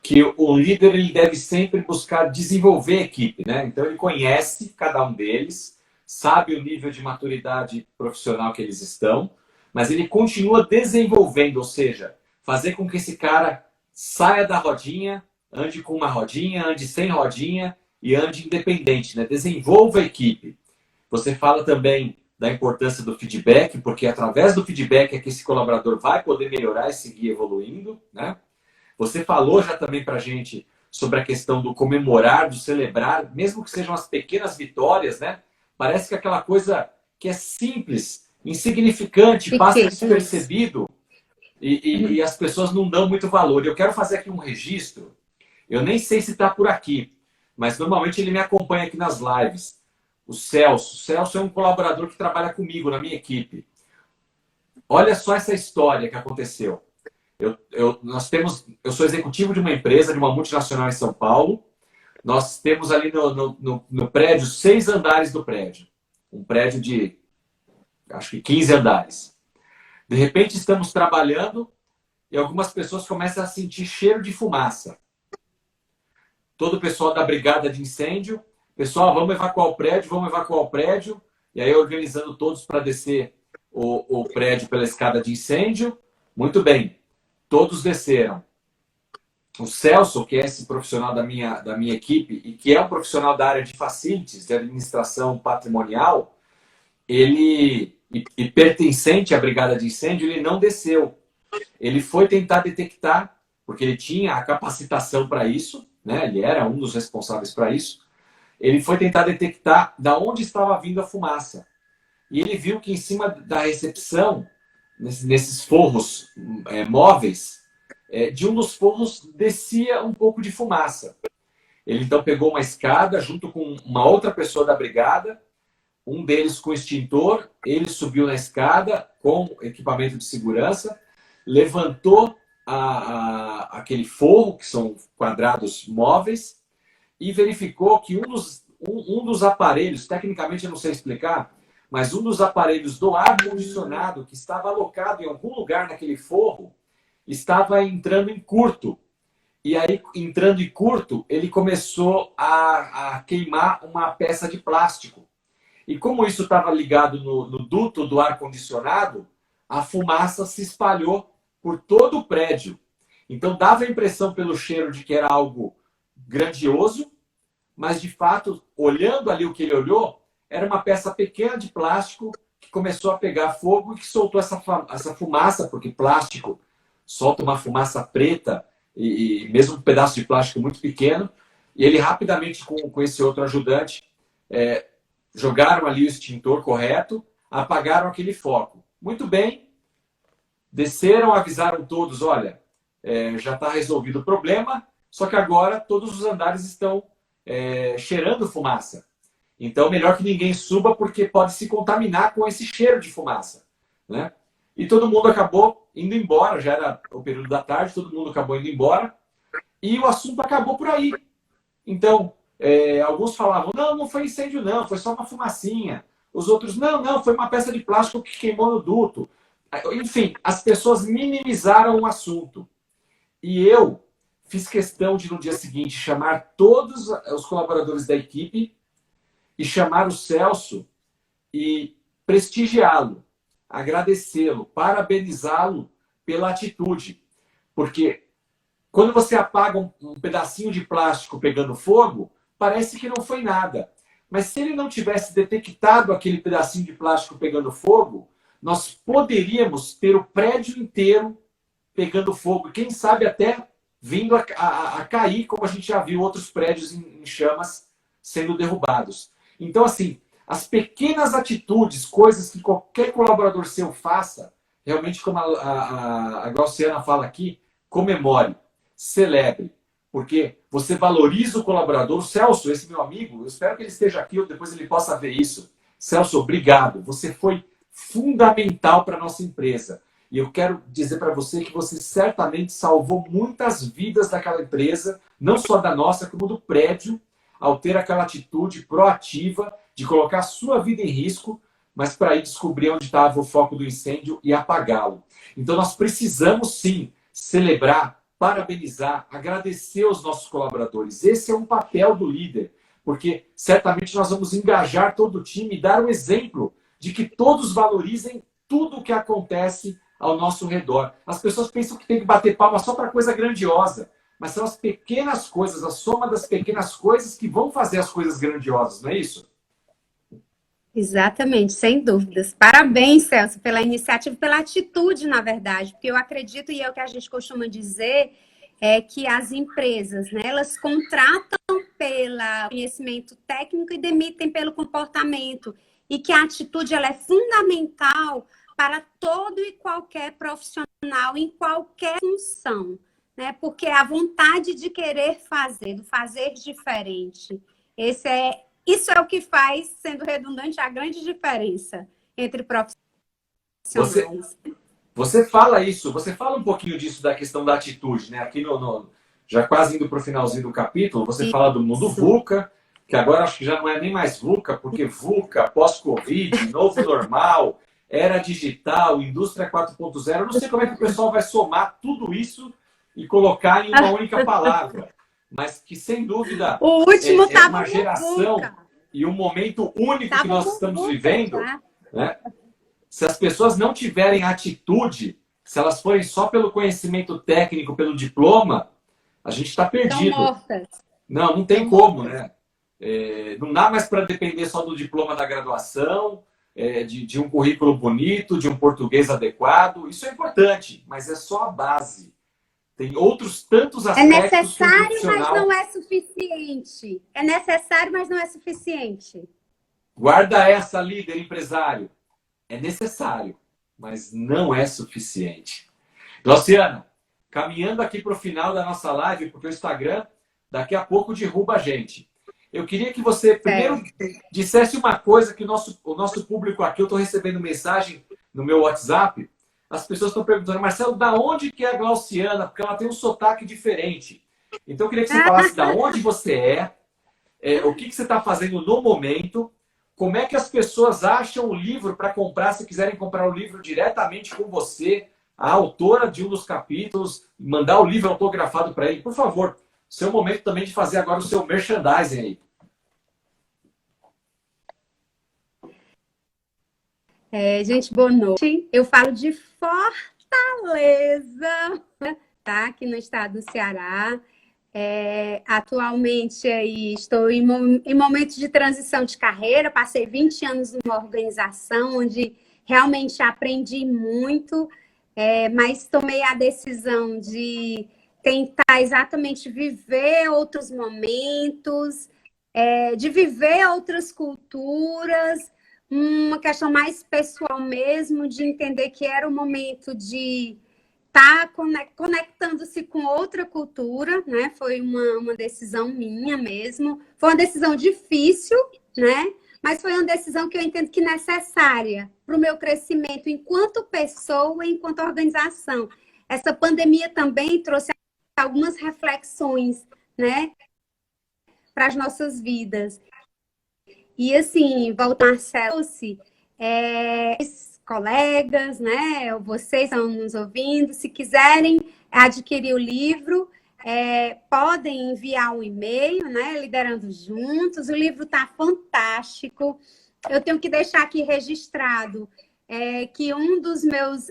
que o líder ele deve sempre buscar desenvolver a equipe, né? Então ele conhece cada um deles, sabe o nível de maturidade profissional que eles estão, mas ele continua desenvolvendo, ou seja, fazer com que esse cara saia da rodinha, ande com uma rodinha, ande sem rodinha e ande independente, né? Desenvolva a equipe. Você fala também da importância do feedback, porque através do feedback é que esse colaborador vai poder melhorar e seguir evoluindo, né? Você falou já também para a gente sobre a questão do comemorar, do celebrar, mesmo que sejam as pequenas vitórias, né? Parece que aquela coisa que é simples, insignificante, passa despercebido e as pessoas não dão muito valor. Eu quero fazer aqui um registro. Eu nem sei se está por aqui, mas normalmente ele me acompanha aqui nas lives. O Celso. O Celso é um colaborador que trabalha comigo na minha equipe. Olha só essa história que aconteceu. Eu sou executivo de uma empresa, de uma multinacional em São Paulo. Nós temos ali no prédio 6 andares do prédio. Um prédio de, acho que 15 andares. De repente estamos trabalhando e algumas pessoas começam a sentir cheiro de fumaça. Todo o pessoal da brigada de incêndio, pessoal, vamos evacuar o prédio, vamos evacuar o prédio. E aí organizando todos para descer o prédio pela escada de incêndio. Muito bem. Todos desceram. O Celso, que é esse profissional da minha equipe e que é um profissional da área de facilities, de administração patrimonial, ele, e pertencente à brigada de incêndio, ele não desceu. Ele foi tentar detectar, porque ele tinha a capacitação para isso, né? Ele era um dos responsáveis para isso. Ele foi tentar detectar da onde estava vindo a fumaça. E ele viu que em cima da recepção, nesses forros móveis, de um dos forros descia um pouco de fumaça. Ele então pegou uma escada junto com uma outra pessoa da brigada, um deles com extintor, ele subiu na escada com equipamento de segurança, levantou aquele forro, que são quadrados móveis, e verificou que um dos aparelhos, tecnicamente eu não sei explicar, mas um dos aparelhos do ar-condicionado que estava alocado em algum lugar naquele forro estava entrando em curto. E aí, entrando em curto, ele começou a queimar uma peça de plástico. E como isso estava ligado no duto do ar-condicionado, a fumaça se espalhou por todo o prédio. Então, dava a impressão pelo cheiro de que era algo grandioso, mas, de fato, olhando ali o que ele olhou, era uma peça pequena de plástico que começou a pegar fogo e que soltou essa fumaça, porque plástico solta uma fumaça preta e mesmo um pedaço de plástico muito pequeno. E ele rapidamente, com esse outro ajudante, jogaram ali o extintor correto, apagaram aquele foco. Muito bem, desceram, avisaram todos, olha, já está resolvido o problema, só que agora todos os andares estão cheirando fumaça. Então, melhor que ninguém suba, porque pode se contaminar com esse cheiro de fumaça, né? E todo mundo acabou indo embora, já era o período da tarde, todo mundo acabou indo embora, e o assunto acabou por aí. Então, alguns falavam, não foi incêndio não, foi só uma fumacinha. Os outros, não, foi uma peça de plástico que queimou no duto. Enfim, as pessoas minimizaram o assunto. E eu fiz questão de, no dia seguinte, chamar todos os colaboradores da equipe e chamar o Celso e prestigiá-lo, agradecê-lo, parabenizá-lo pela atitude. Porque quando você apaga um pedacinho de plástico pegando fogo, parece que não foi nada. Mas se ele não tivesse detectado aquele pedacinho de plástico pegando fogo, nós poderíamos ter o prédio inteiro pegando fogo. Quem sabe até vindo a cair, como a gente já viu outros prédios em chamas sendo derrubados. Então, assim, as pequenas atitudes, coisas que qualquer colaborador seu faça, realmente, como a Glauciana fala aqui, comemore, celebre, porque você valoriza o colaborador. O Celso, esse meu amigo, eu espero que ele esteja aqui ou depois ele possa ver isso. Celso, obrigado. Você foi fundamental para a nossa empresa. E eu quero dizer para você que você certamente salvou muitas vidas daquela empresa, não só da nossa, como do prédio, ao ter aquela atitude proativa de colocar a sua vida em risco, mas para ir descobrir onde estava o foco do incêndio e apagá-lo. Então nós precisamos sim celebrar, parabenizar, agradecer os nossos colaboradores. Esse é um papel do líder, porque certamente nós vamos engajar todo o time e dar um exemplo de que todos valorizem tudo o que acontece ao nosso redor. As pessoas pensam que tem que bater palma só para coisa grandiosa, mas são as pequenas coisas, a soma das pequenas coisas que vão fazer as coisas grandiosas, não é isso? Exatamente, sem dúvidas. Parabéns, Celso, pela iniciativa, pela atitude, na verdade, porque eu acredito, e é o que a gente costuma dizer, é que as empresas, né, elas contratam pelo conhecimento técnico e demitem pelo comportamento, e que a atitude ela é fundamental para todo e qualquer profissional, em qualquer função, né? Porque a vontade de querer fazer, do fazer diferente, isso é o que faz, sendo redundante, a grande diferença entre profissionais. Você fala isso, você fala um pouquinho disso da questão da atitude, né? Aqui já quase indo para o finalzinho do capítulo, você fala do mundo VUCA, que agora acho que já não é nem mais VUCA, porque VUCA, pós-Covid, novo normal, era digital, indústria 4.0. Eu não sei como é que o pessoal vai somar tudo isso e colocar em uma única palavra. Mas que, sem dúvida, o último é uma geração e um momento único que nós estamos vivendo. Né? Se as pessoas não tiverem atitude, se elas forem só pelo conhecimento técnico, pelo diploma, a gente está perdido. Estão mortas. Não tem como, né? Não dá mais para depender só do diploma da graduação, de um currículo bonito, de um português adequado. Isso é importante, mas é só a base. Tem outros tantos aspectos. É necessário, mas não é suficiente. É necessário, mas não é suficiente. Guarda essa, líder, empresário. É necessário, mas não é suficiente. Glauciana, caminhando aqui para o final da nossa live, porque o Instagram daqui a pouco derruba a gente. Eu queria que você primeiro dissesse uma coisa que o nosso público aqui, eu estou recebendo mensagem no meu WhatsApp, as pessoas estão perguntando, Marcelo, da onde que é a Glauciana? Porque ela tem um sotaque diferente. Então, eu queria que você falasse da onde você o que você está fazendo no momento, como é que as pessoas acham o livro para comprar, se quiserem comprar o livro diretamente com você, a autora de um dos capítulos, mandar o livro autografado para ele. Por favor, seu momento também de fazer agora o seu merchandising aí. Gente, boa noite. Eu falo de Fortaleza, tá? Aqui no estado do Ceará. Atualmente aí estou em momento de transição de carreira, passei 20 anos numa organização onde realmente aprendi muito, mas tomei a decisão de tentar exatamente viver outros momentos, de viver outras culturas, uma questão mais pessoal mesmo, de entender que era o momento de estar conectando-se com outra cultura, né? Foi uma decisão minha mesmo. Foi uma decisão difícil, né? Mas foi uma decisão que eu entendo que é necessária para o meu crescimento enquanto pessoa, enquanto organização. Essa pandemia também trouxe algumas reflexões, né? Para as nossas vidas. E assim, voltar, Marcelo, colegas, né? Vocês estão nos ouvindo. Se quiserem adquirir o livro, podem enviar um e-mail, né? Liderando Juntos. O livro está fantástico. Eu tenho que deixar aqui registrado que um dos meus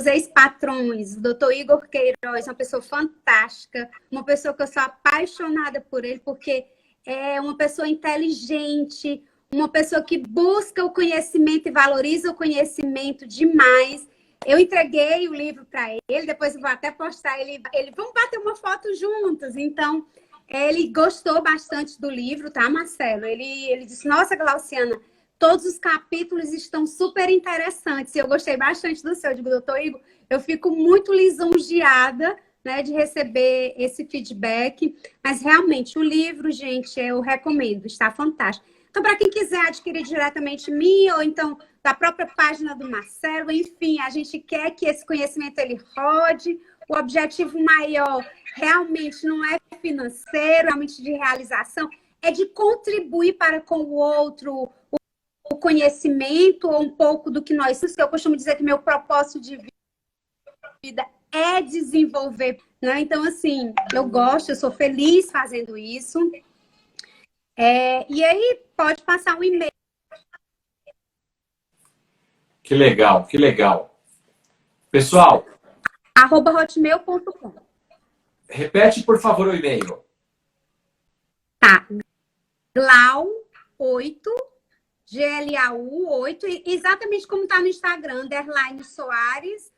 ex-patrões, o doutor Igor Queiroz, uma pessoa fantástica, uma pessoa que eu sou apaixonada por ele, porque é uma pessoa inteligente, uma pessoa que busca o conhecimento e valoriza o conhecimento demais. Eu entreguei o livro para ele, depois eu vou até postar, ele vamos bater uma foto juntos. Então, ele gostou bastante do livro, tá, Marcelo? Ele disse, nossa, Glauciana, todos os capítulos estão super interessantes. E eu gostei bastante do seu. Eu digo, doutor Igor, eu fico muito lisonjeada, né, de receber esse feedback. Mas, realmente, o livro, gente, eu recomendo, está fantástico. Então, para quem quiser adquirir diretamente minha, ou então da própria página do Marcelo, enfim, a gente quer que esse conhecimento ele rode. O objetivo maior realmente não é financeiro, realmente de realização, é de contribuir para com o outro, o conhecimento, ou um pouco do que nós... Eu costumo dizer que meu propósito de vida é desenvolver, né? Então, assim, eu sou feliz fazendo isso. E aí, pode passar um e-mail. Que legal, que legal. Pessoal, @hotmail.com. repete, por favor, o e-mail. Tá. Glau8, GLAU8, exatamente como tá no Instagram, _Soares.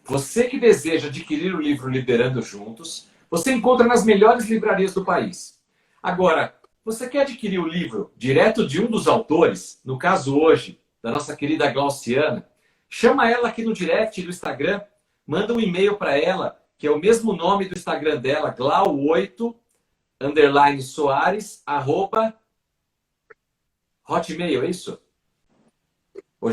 Você que deseja adquirir o livro Liderando Juntos, você encontra nas melhores livrarias do país. Agora, você quer adquirir o livro direto de um dos autores, no caso hoje, da nossa querida Glauciana, chama ela aqui no direct do Instagram, manda um e-mail para ela, que é o mesmo nome do Instagram dela, glau8, _Soares, @hotmail, é isso?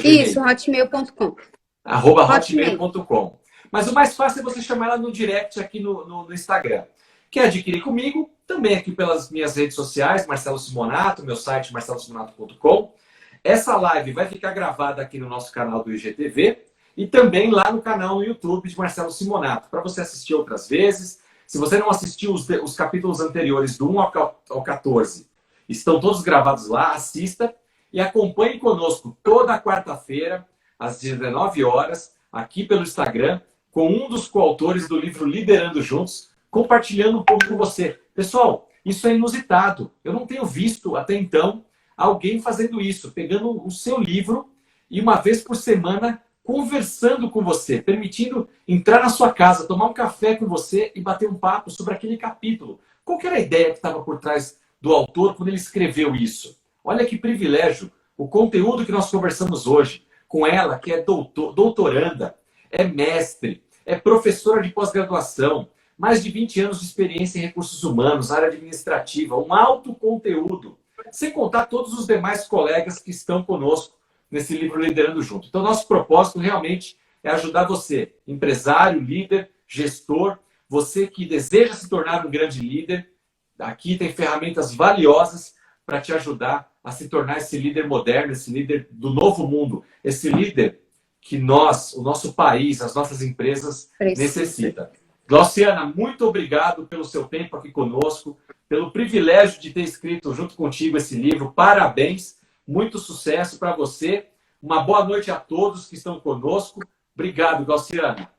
Isso, hotmail.com. @hotmail.com. Mas o mais fácil é você chamar ela no direct aqui no Instagram. Quer adquirir comigo? Também aqui pelas minhas redes sociais, Marcelo Simonato, meu site marcelosimonato.com. Essa live vai ficar gravada aqui no nosso canal do IGTV e também lá no canal no YouTube de Marcelo Simonato, para você assistir outras vezes. Se você não assistiu os capítulos anteriores do 1 ao 14, estão todos gravados lá, assista e acompanhe conosco toda quarta-feira, às 19 horas, aqui pelo Instagram, com um dos coautores do livro Liderando Juntos, compartilhando um pouco com você. Pessoal, isso é inusitado. Eu não tenho visto até então alguém fazendo isso, pegando o seu livro e uma vez por semana conversando com você, permitindo entrar na sua casa, tomar um café com você e bater um papo sobre aquele capítulo. Qual que era a ideia que estava por trás do autor quando ele escreveu isso? Olha que privilégio, o conteúdo que nós conversamos hoje com ela, que é doutoranda, é mestre, é professora de pós-graduação, mais de 20 anos de experiência em recursos humanos, área administrativa, um alto conteúdo, sem contar todos os demais colegas que estão conosco nesse livro Liderando Junto. Então, nosso propósito realmente é ajudar você, empresário, líder, gestor, você que deseja se tornar um grande líder. Aqui tem ferramentas valiosas para te ajudar a se tornar esse líder moderno, esse líder do novo mundo, esse líder que nós, o nosso país, as nossas empresas necessitam. Glauciana, muito obrigado pelo seu tempo aqui conosco, pelo privilégio de ter escrito junto contigo esse livro. Parabéns, muito sucesso para você. Uma boa noite a todos que estão conosco. Obrigado, Glauciana.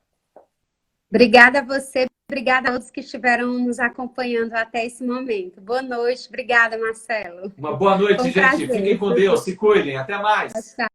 Obrigada a você, obrigada a todos que estiveram nos acompanhando até esse momento. Boa noite, obrigada, Marcelo. Uma boa noite, gente. Prazer. Fiquem com Deus, se cuidem. Até mais. Tchau.